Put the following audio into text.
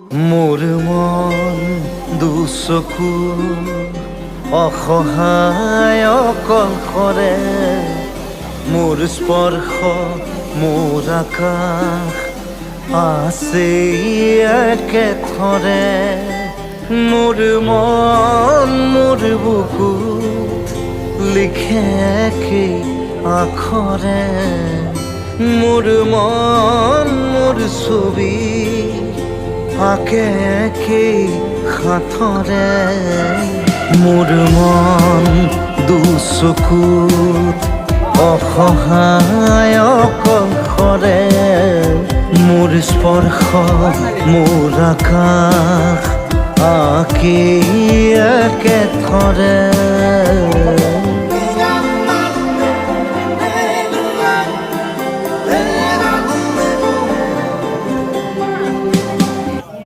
মোৰ মন দুচকু অসহায় অকলশৰে, মোৰ স্পৰ্শ মোৰ আকাশ আছে একেথৰে। মোৰ মন মোৰ বুকুত লিখে একেই আখৰে, মোৰ মন মোৰ ছবি আঁকে একেই সাঁথৰে। মোৰ মন দুচকুত অসহায় অকলশৰে, মোৰ স্পৰ্শ মোৰ আকাশ আঁকি একেথৰে।